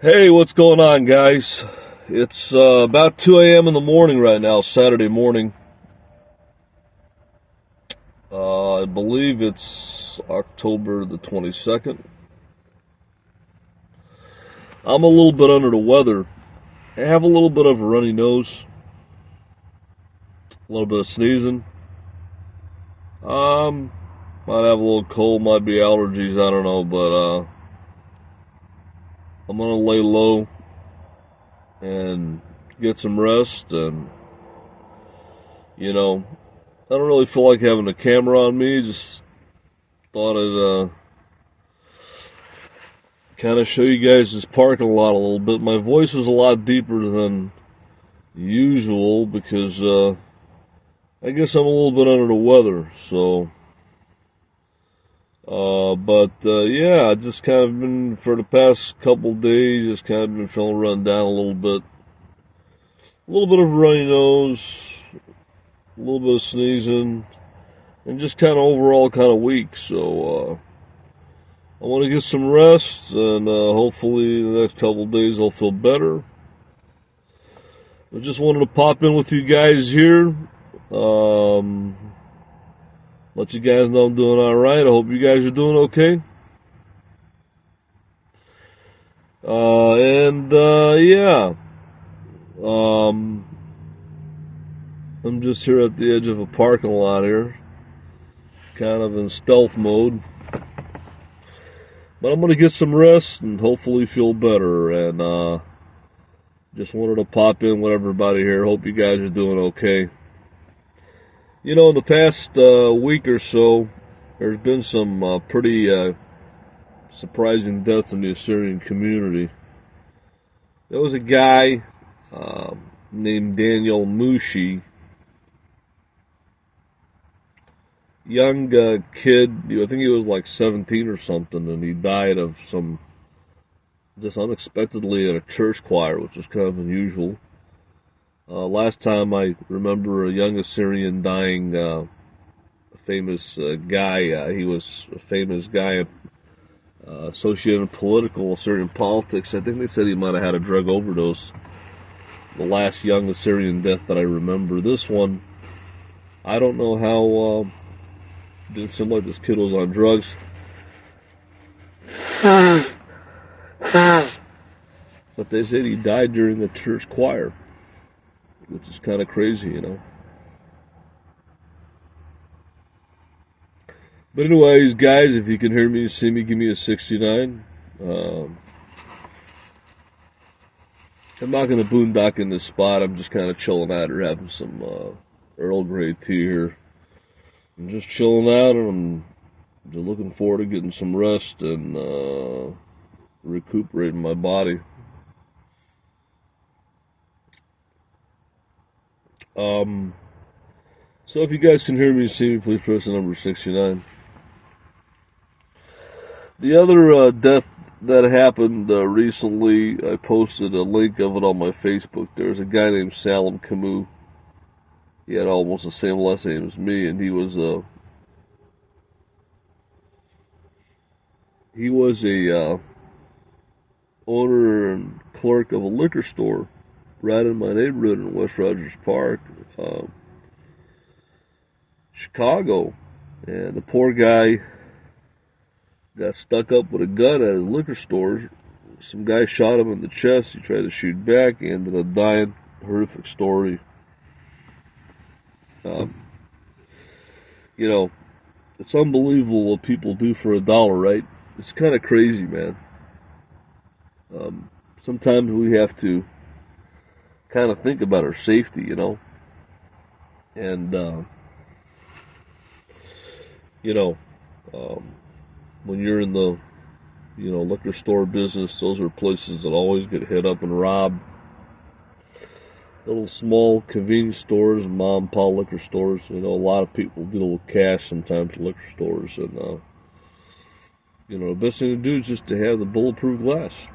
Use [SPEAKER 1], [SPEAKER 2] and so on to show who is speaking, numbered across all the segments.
[SPEAKER 1] Hey, what's going on, guys? It's about 2 a.m. in the morning right now, Saturday morning. I believe it's October the 22nd. I'm a little bit under the weather. I have a little bit of a runny nose, a little bit of sneezing. Might have a little cold, might be allergies, I don't know, but I'm gonna lay low and get some rest. And I don't really feel like having a camera on me. Just thought I'd kind of show you guys this parking lot a little bit. My voice was a lot deeper than usual because I guess I'm a little bit under the weather. So, yeah, I just kind of been for the past couple days, just kind of been feeling run down a little bit. A little bit of a runny nose, a little bit of sneezing, and just kind of overall kind of weak. So, I want to get some rest, and hopefully the next couple of days I'll feel better. I just wanted to pop in with you guys here. Let you guys know I'm doing all right. I hope you guys are doing okay. Yeah. I'm just here at the edge of a parking lot here, kind of in stealth mode. But I'm going to get some rest and hopefully feel better. And just wanted to pop in with everybody here. Hope you guys are doing okay. In the past week or so, there's been some pretty surprising deaths in the Assyrian community. There was a guy named Daniel Mushi, young kid. I think he was like 17 or something, and he died of just unexpectedly at a church choir, which was kind of unusual. Last time I remember a young Assyrian dying, a famous guy. He was a famous guy associated with political Assyrian politics. I think they said he might have had a drug overdose. The last young Assyrian death that I remember. This one, I don't know how. Didn't seem like this kid was on drugs. But they said he died during the church choir, which is kind of crazy, But anyways, guys, if you can hear me, see me, give me a 69. I'm not going to boondock in this spot. I'm just kind of chilling out here, having some Earl Grey tea here. I'm just chilling out, and I'm just looking forward to getting some rest and recuperating my body. So if you guys can hear me and see me, please press the number 69. The other death that happened recently, I posted a link of it on my Facebook. There's a guy named Salim Camus. He had almost the same last name as me, and he was a owner and clerk of a liquor store right in my neighborhood in West Rogers Park, Chicago. And the poor guy got stuck up with a gun at his liquor store. Some guy shot him in the chest. He tried to shoot back. He ended up dying. Horrific story. It's unbelievable what people do for $1, right? It's kind of crazy, man. Sometimes we have to kind of think about our safety, and when you're in the liquor store business, those are places that always get hit up and robbed. Little small convenience stores and mom and pop liquor stores. A lot of people deal with cash sometimes at liquor stores, and the best thing to do is just to have the bulletproof glass.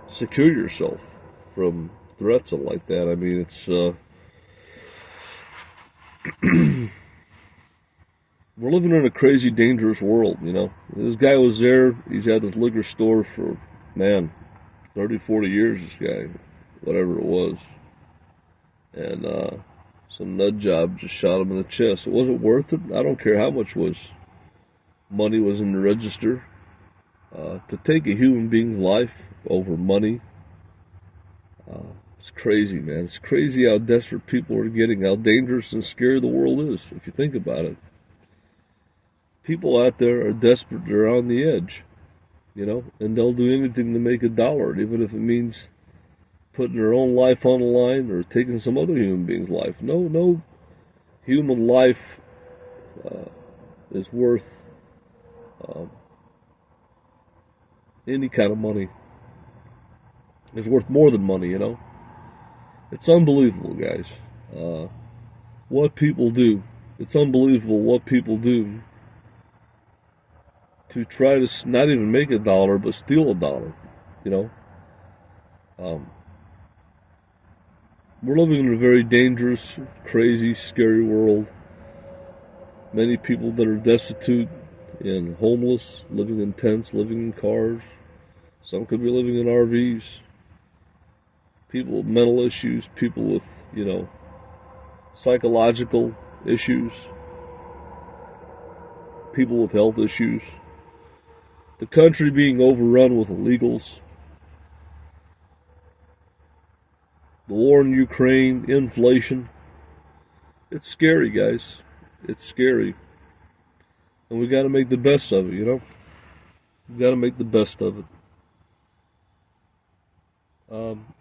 [SPEAKER 1] Secure yourself from threats like that. I mean, it's We're living in a crazy, dangerous world, you know. This guy was there. He's had this liquor store for, man, 30, 40 years, this guy, whatever it was. And some nut job just shot him in the chest. It wasn't worth it. I don't care how much money was in the register. To take a human being's life over money, it's crazy, man. It's crazy how desperate people are getting, how dangerous and scary the world is, if you think about it. People out there are desperate. They're on the edge, you know, and they'll do anything to make a dollar, even if it means putting their own life on the line or taking some other human being's life. No human life is worth um, any kind of money. It's worth more than money, you know. It's unbelievable, guys. What people do. It's unbelievable what people do to try to not even make a dollar, but steal a dollar, you know. Um, we're living in a very dangerous, crazy, scary world. Many people that are destitute and homeless, living in tents, living in cars. Some could be living in RVs. People with mental issues, people with, you know, psychological issues, people with health issues. The country being overrun with illegals. The war in Ukraine, inflation. It's scary, guys. It's scary. And we got to make the best of it, you know? We got to make the best of it.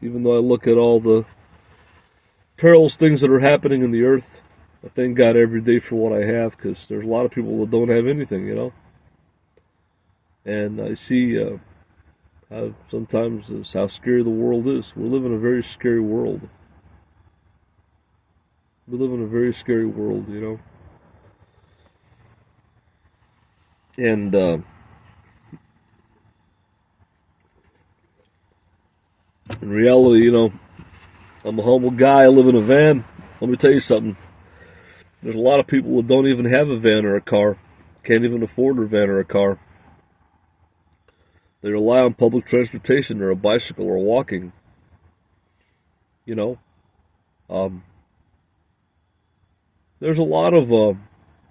[SPEAKER 1] Even though I look at all the perilous things that are happening in the earth, I thank God every day for what I have, because there's a lot of people that don't have anything, you know? And I see how sometimes how scary the world is. We live in a very scary world. We live in a very scary world, you know? And in reality, you know, I'm a humble guy. I live in a van. Let me tell you something. There's a lot of people that don't even have a van or a car. Can't even afford a van or a car. They rely on public transportation or a bicycle or walking. You know, there's a lot of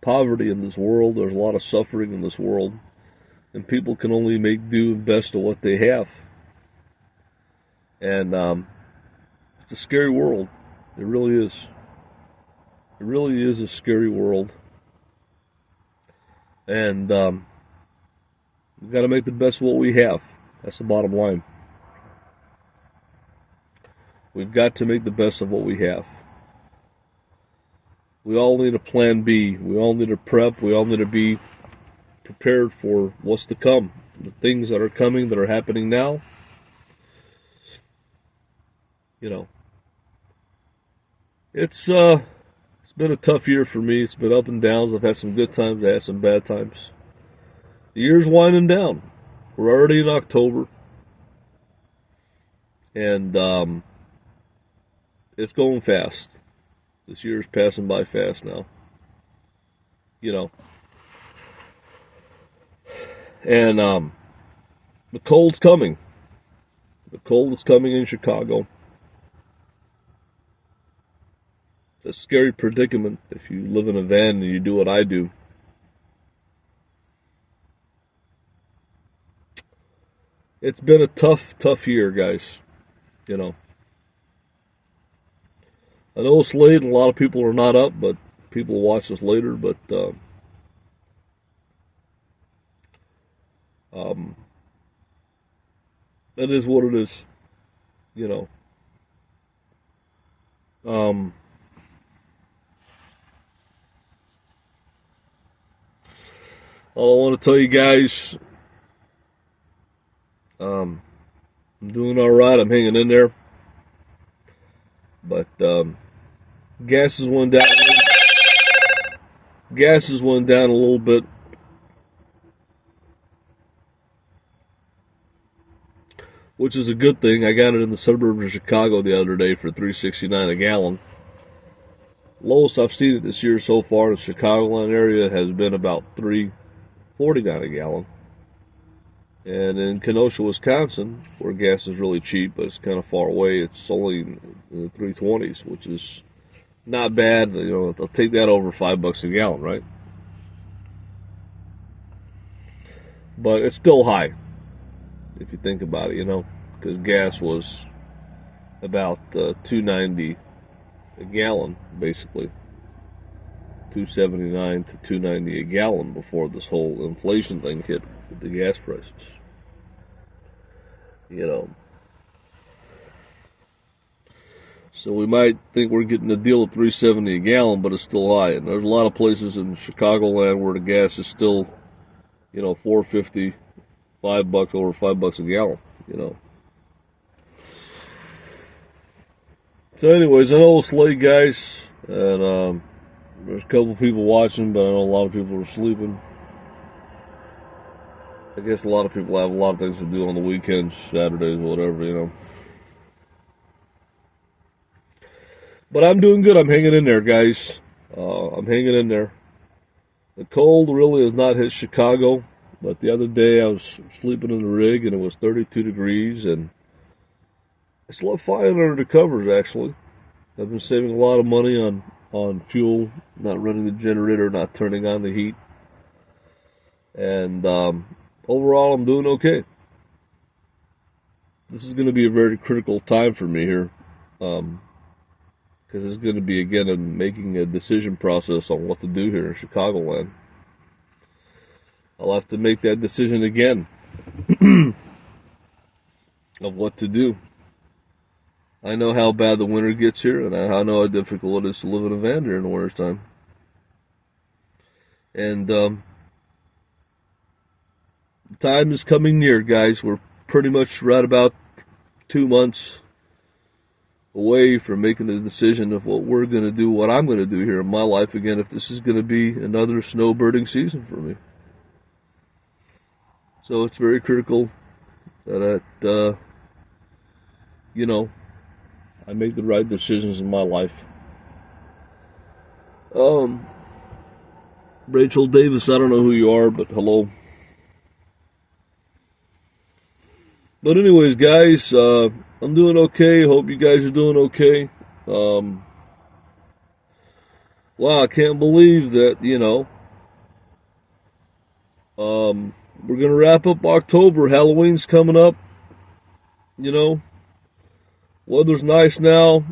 [SPEAKER 1] poverty in this world. There's a lot of suffering in this world, and people can only make do and best of what they have. And it's a scary world. It really is. It really is a scary world. And we've got to make the best of what we have. That's the bottom line. We've got to make the best of what we have. We all need a plan B. We all need to prep. We all need to be prepared for what's to come. The things that are coming, that are happening now. You know, it's been a tough year for me. It's been up and downs. I've had some good times. I had some bad times. The year's winding down. We're already in October, and it's going fast. This year's passing by fast now. You know, and the cold's coming. The cold is coming in Chicago. It's a scary predicament if you live in a van and you do what I do. It's been a tough year, guys. You know, I know it's late and a lot of people are not up, but people will watch this later. But it is what it is. You know. All I want to tell you guys, I'm doing all right. I'm hanging in there, but gas is went down. Gas is went down a little bit, which is a good thing. I got it in the suburbs of Chicago the other day for $3.69 a gallon. Lowest I've seen it this year so far in the Chicagoland area has been about 3.49 a gallon. And in Kenosha, Wisconsin, where gas is really cheap, but it's kind of far away, it's only in the 320s, which is not bad. You know, I'll take that over $5 a gallon, right? But it's still high if you think about it, you know, because gas was about 290 a gallon, basically 279 to 290 a gallon before this whole inflation thing hit with the gas prices. You know, so we might think we're getting a deal at 370 a gallon, but it's still high. And there's a lot of places in Chicagoland where the gas is still, you know, 4.50, $5, over $5 a gallon. You know. So, anyways, I know it's late, guys, and there's a couple people watching, but I know a lot of people are sleeping. I guess a lot of people have a lot of things to do on the weekends, Saturdays, whatever, you know. But I'm doing good. I'm hanging in there, guys. I'm hanging in there. The cold really has not hit Chicago, but the other day I was sleeping in the rig and it was 32 degrees, and I slept fine under the covers, actually. I've been saving a lot of money on fuel, not running the generator, not turning on the heat. And overall, I'm doing okay. This is going to be a very critical time for me here, because it's going to be, again, making a decision process on what to do here in Chicagoland. I'll have to make that decision again of what to do. I know how bad the winter gets here, and I know how difficult it is to live in a van during the winter time. And time is coming near, guys. We're pretty much right about 2 months away from making the decision of what we're going to do, what I'm going to do here in my life again, if this is going to be another snowbirding season for me. So it's very critical that, you know, I make the right decisions in my life. Rachel Davis, I don't know who you are, but hello. But anyways, guys, I'm doing okay. Hope you guys are doing okay. Wow, I can't believe that, you know, we're going to wrap up October. Halloween's coming up, you know. Weather's nice now.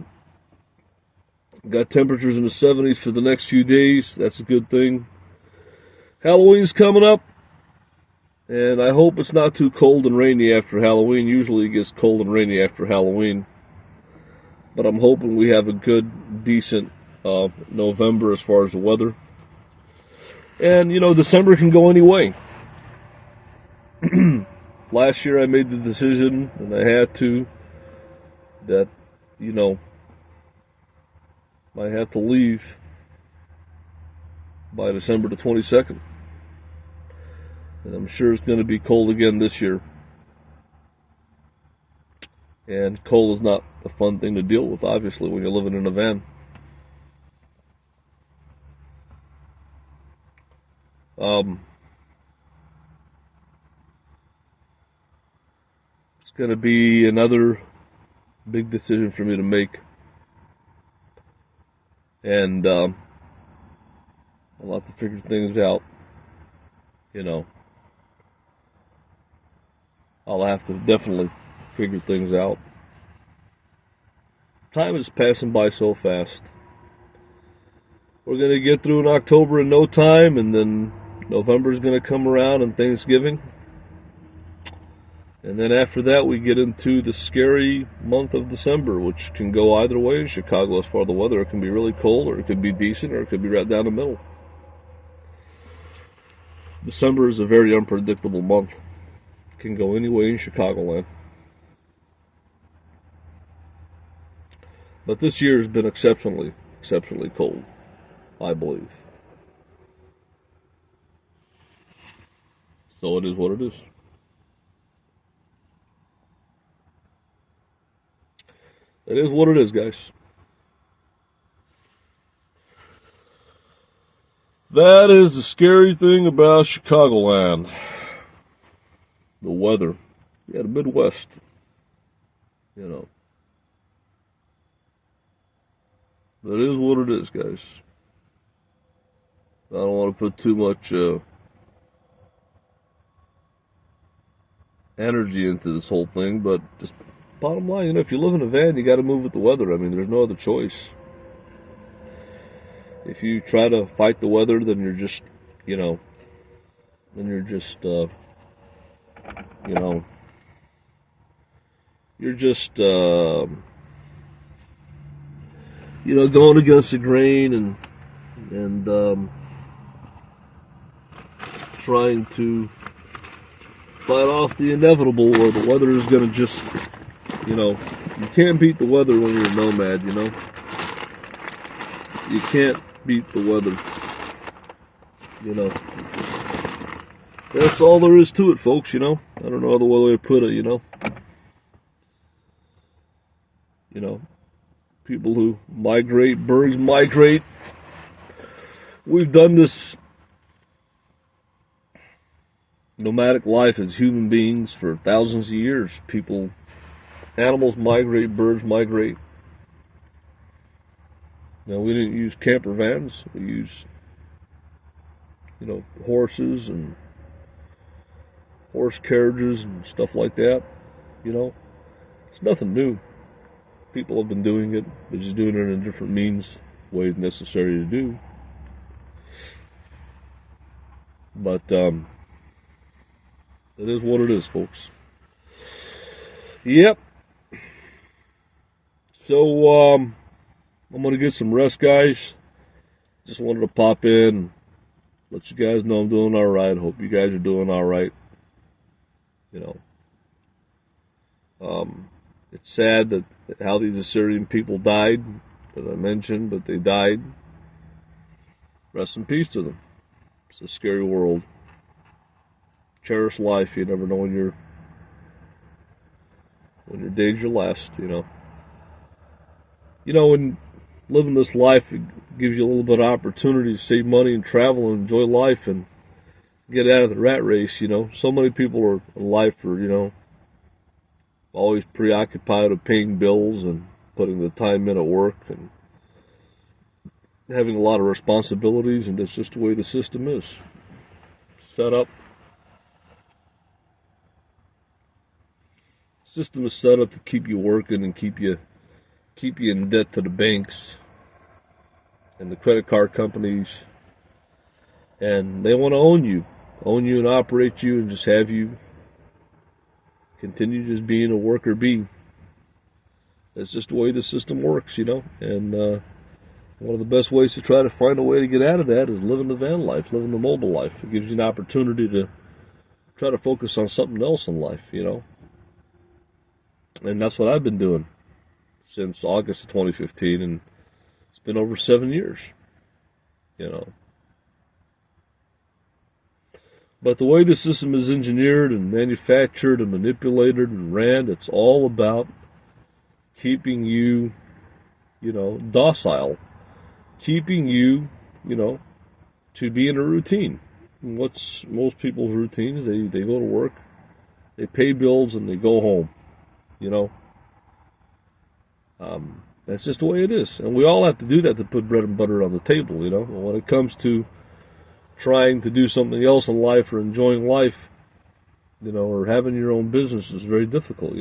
[SPEAKER 1] Got temperatures in the 70s for the next few days. That's a good thing. Halloween's coming up, and I hope it's not too cold and rainy after Halloween. Usually it gets cold and rainy after Halloween. But I'm hoping we have a good, decent November as far as the weather. And, you know, December can go any way. Last year I made the decision, and I had to, that, you know, I have to leave by December the 22nd. And I'm sure it's going to be cold again this year. And cold is not a fun thing to deal with, obviously, when you're living in a van. It's going to be another big decision for me to make. And I'll have to figure things out, you know. I'll have to definitely figure things out. Time is passing by so fast. We're going to get through in October in no time, and then November is going to come around and Thanksgiving. And then after that, we get into the scary month of December, which can go either way in Chicago as far as the weather. It can be really cold, or it could be decent, or it could be right down the middle. December is a very unpredictable month. It can go any way in Chicagoland. But this year has been exceptionally cold, I believe. So it is what it is. It is what it is, guys. That is the scary thing about Chicagoland. The weather. Yeah, the Midwest. You know. That is what it is, guys. I don't want to put too much energy into this whole thing, but just bottom line, if you live in a van, you got to move with the weather. I mean, there's no other choice. If you try to fight the weather, then you're just, you know, then you're just, you know, you're just, going against the grain and trying to fight off the inevitable, or the weather is going to just, you can't beat the weather when you're a nomad, You can't beat the weather, That's all there is to it, folks, I don't know other way to put it, People who migrate, birds migrate. We've done this nomadic life as human beings for thousands of years. Animals migrate, birds migrate. Now, we didn't use camper vans. We used, horses and horse carriages and stuff like that. It's nothing new. People have been doing it. They're just doing it in different ways necessary to do. But it is what it is, folks. Yep. So I'm going to get some rest, guys. Just wanted to pop in, let you guys know I'm doing all right. Hope you guys are doing all right. It's sad that how these Assyrian people died, as I mentioned, but they died. Rest in peace to them. It's a scary world. Cherish life. You never know when your days are last. When living this life, it gives you a little bit of opportunity to save money and travel and enjoy life and get out of the rat race. So many people are in life are always preoccupied with paying bills and putting the time in at work and having a lot of responsibilities, and that's just the way the system is set up. The system is set up to keep you working and keep you in debt to the banks and the credit card companies, and they want to own you and operate you and just have you continue just being a worker bee. That's just the way the system works, and one of the best ways to try to find a way to get out of that is living the van life, living the mobile life. It gives you an opportunity to try to focus on something else in life, and that's what I've been doing since August of 2015, and it's been over 7 years, But the way the system is engineered and manufactured and manipulated and ran, it's all about keeping you, docile, keeping you, to be in a routine. And what's most people's routines? They go to work, they pay bills, and they go home, That's just the way it is. And we all have to do that to put bread and butter on the table, And when it comes to trying to do something else in life or enjoying life, or having your own business is very difficult,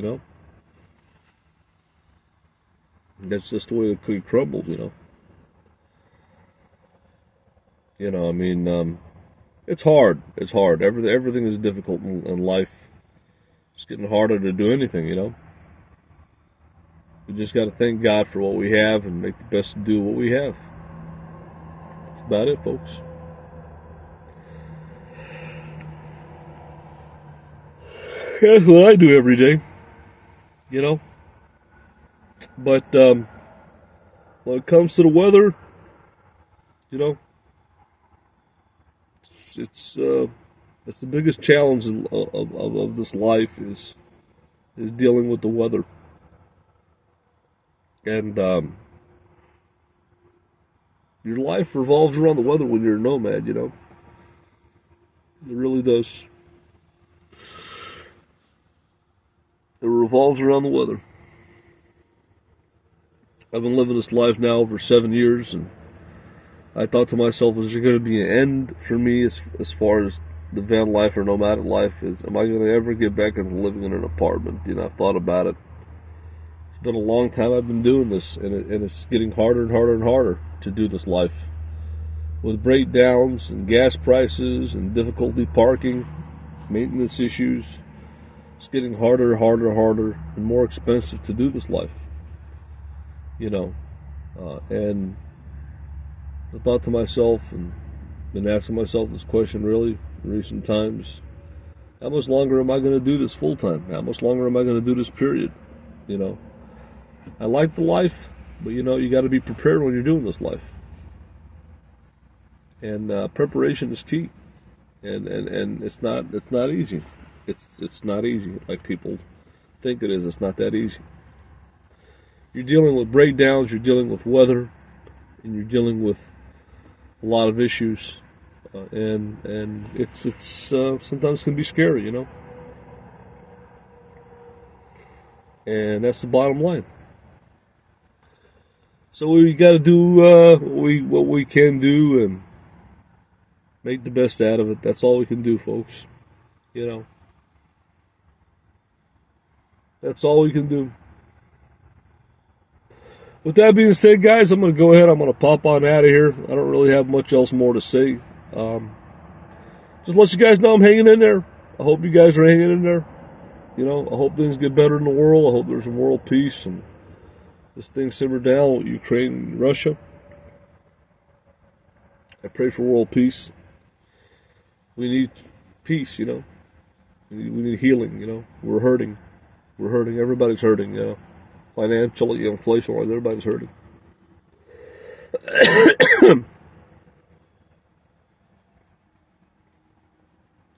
[SPEAKER 1] That's just the way the cookie crumbles, It's hard. It's hard. Everything is difficult in life. It's getting harder to do anything, We just got to thank God for what we have and make the best to do what we have. That's about it, folks. That's what I do every day, But when it comes to the weather, it's the biggest challenge of this life is dealing with the weather. And your life revolves around the weather when you're a nomad, you know. It really does. It revolves around the weather. I've been living this life now for 7 years, and I thought to myself, is there going to be an end for me as far as the van life or nomadic life? Am I going to ever get back into living in an apartment? You know, I've thought about it. It's been a long time I've been doing this, and it's getting harder and harder and harder to do this life. With breakdowns and gas prices and difficulty parking, maintenance issues, it's getting harder, and more expensive to do this life. You know, and I thought to myself, and been asking myself this question really in recent times: how much longer am I going to do this full time? How much longer am I going to do this period? You know, I like the life, but you know, you got to be prepared when you're doing this life. And preparation is key, and it's not easy. It's not easy like people think it is. It's not that easy. You're dealing with breakdowns. You're dealing with weather, and you're dealing with a lot of issues, and it's sometimes can be scary, you know. And that's the bottom line. So we got to do what we can do and make the best out of it. That's all we can do, folks. You know, that's all we can do. With that being said, guys, I'm going to go ahead. I'm going to pop on out of here. I don't really have much else more to say. Just let you guys know I'm hanging in there. I hope you guys are hanging in there. You know, I hope things get better in the world. I hope there's a world peace and this thing simmer down with Ukraine and Russia. I pray for world peace. We need peace, you know. We need healing, you know. We're hurting. We're hurting. Everybody's hurting, you know. Financially, inflation-wise, everybody's hurting.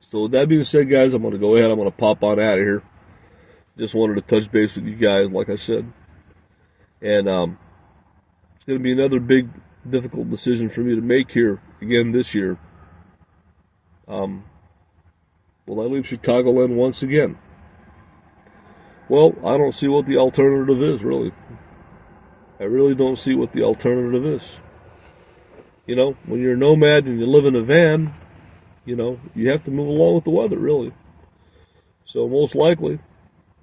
[SPEAKER 1] So with that being said, guys, I'm going to go ahead. I'm going to pop on out of here. Just wanted to touch base with you guys, like I said. And it's going to be another big, difficult decision for me to make here again this year. Will I leave Chicagoland once again? Well, I don't see what the alternative is, really. I really don't see what the alternative is. You know, when you're a nomad and you live in a van, you know, you have to move along with the weather, really. So most likely,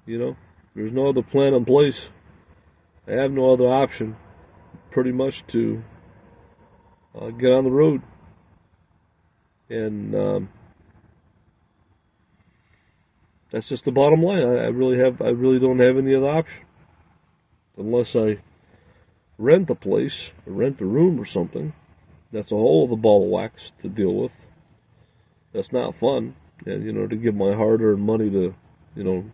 [SPEAKER 1] you know, there's no other plan in place. I have no other option, pretty much, to get on the road. And that's just the bottom line. I really don't have any other option, unless I rent a place, or rent a room or something. That's a whole other ball of wax to deal with. That's not fun, and you know, to give my hard-earned money to, you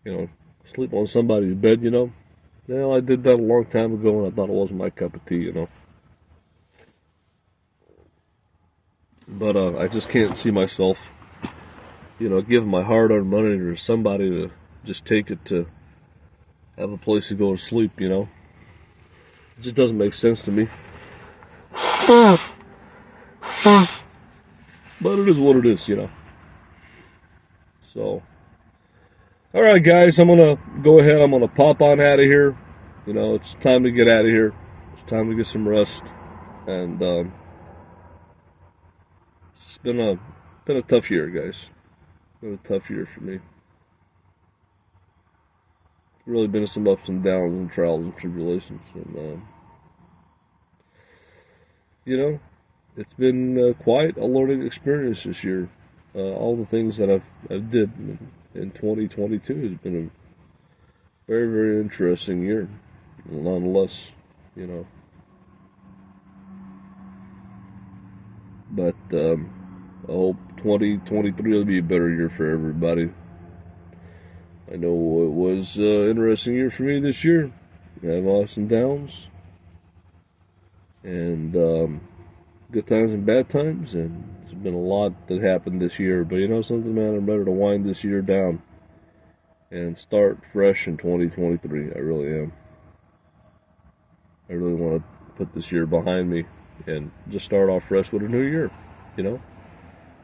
[SPEAKER 1] know, sleep on somebody's bed, you know. Well, I did that a long time ago, and I thought it wasn't my cup of tea, you know. But I just can't see myself, you know, giving my hard-earned money to somebody to just take it to have a place to go to sleep, you know. It just doesn't make sense to me. But it is what it is, you know. So, all right, guys, I'm going to go ahead. I'm going to pop on out of here. You know, it's time to get out of here. It's time to get some rest. And it's been a tough year, guys. It's been a tough year for me. It's really been some ups and downs and trials and tribulations. And, you know, it's been quite a learning experience this year. All the things that I've did in 2022 has been a very, very interesting year, nonetheless, you know. But I hope 2023 will be a better year for everybody. I know it was an interesting year for me this year. I have ups and downs, and good times and bad times, and there's been a lot that happened this year. But you know something, man, I'm ready to wind this year down and start fresh in 2023. I really am. I really want to put this year behind me and just start off fresh with a new year, you know?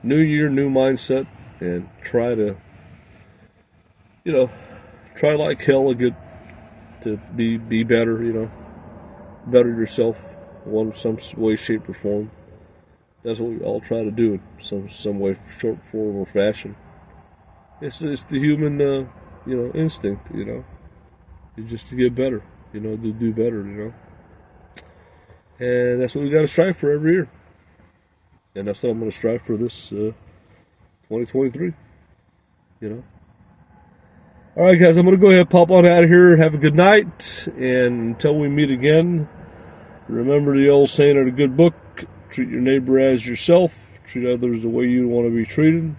[SPEAKER 1] New year, new mindset, and try to, try like hell to get to be better, better yourself in some way, shape, or form. That's what we all try to do in some way, short form or fashion. It's the human, instinct, It's just to get better, to do better, And that's what we got to strive for every year. And that's what I'm going to strive for this 2023, All right, guys, I'm going to go ahead and pop on out of here. Have a good night. And until we meet again, remember the old saying of the good book, treat your neighbor as yourself. Treat others the way you want to be treated.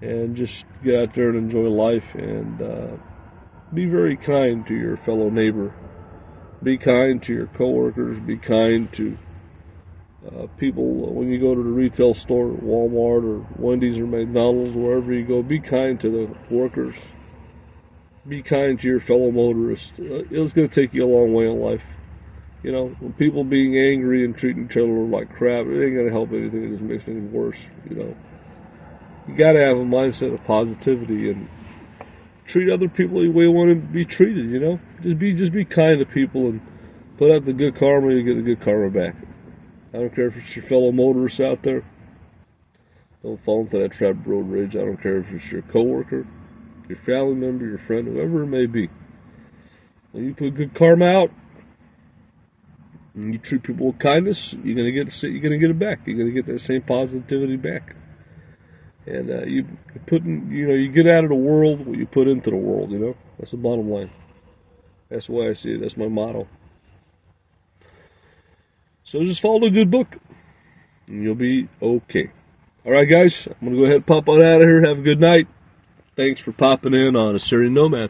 [SPEAKER 1] And just get out there and enjoy life. And be very kind to your fellow neighbor. Be kind to your coworkers. Be kind to people when you go to the retail store, Walmart or Wendy's or McDonald's, wherever you go. Be kind to the workers. Be kind to your fellow motorists. It's going to take you a long way in life. When people being angry and treating each other like crap, it ain't going to help anything. It just makes things worse. You got to have a mindset of positivity and treat other people the way you want to be treated. Just be kind to people and put out the good karma. You get the good karma back. I don't care if it's your fellow motorists out there. Don't fall into that trap of road rage. I don't care if it's your coworker, your family member, your friend, whoever it may be. When you put good karma out and you treat people with kindness, you're gonna get it back. You're gonna get that same positivity back. And you get out of the world what you put into the world. That's the bottom line. That's the way I see it. That's my motto. So just follow the good book, and you'll be okay. All right, guys, I'm going to go ahead and pop on out of here. Have a good night. Thanks for popping in on A Syrian Nomad.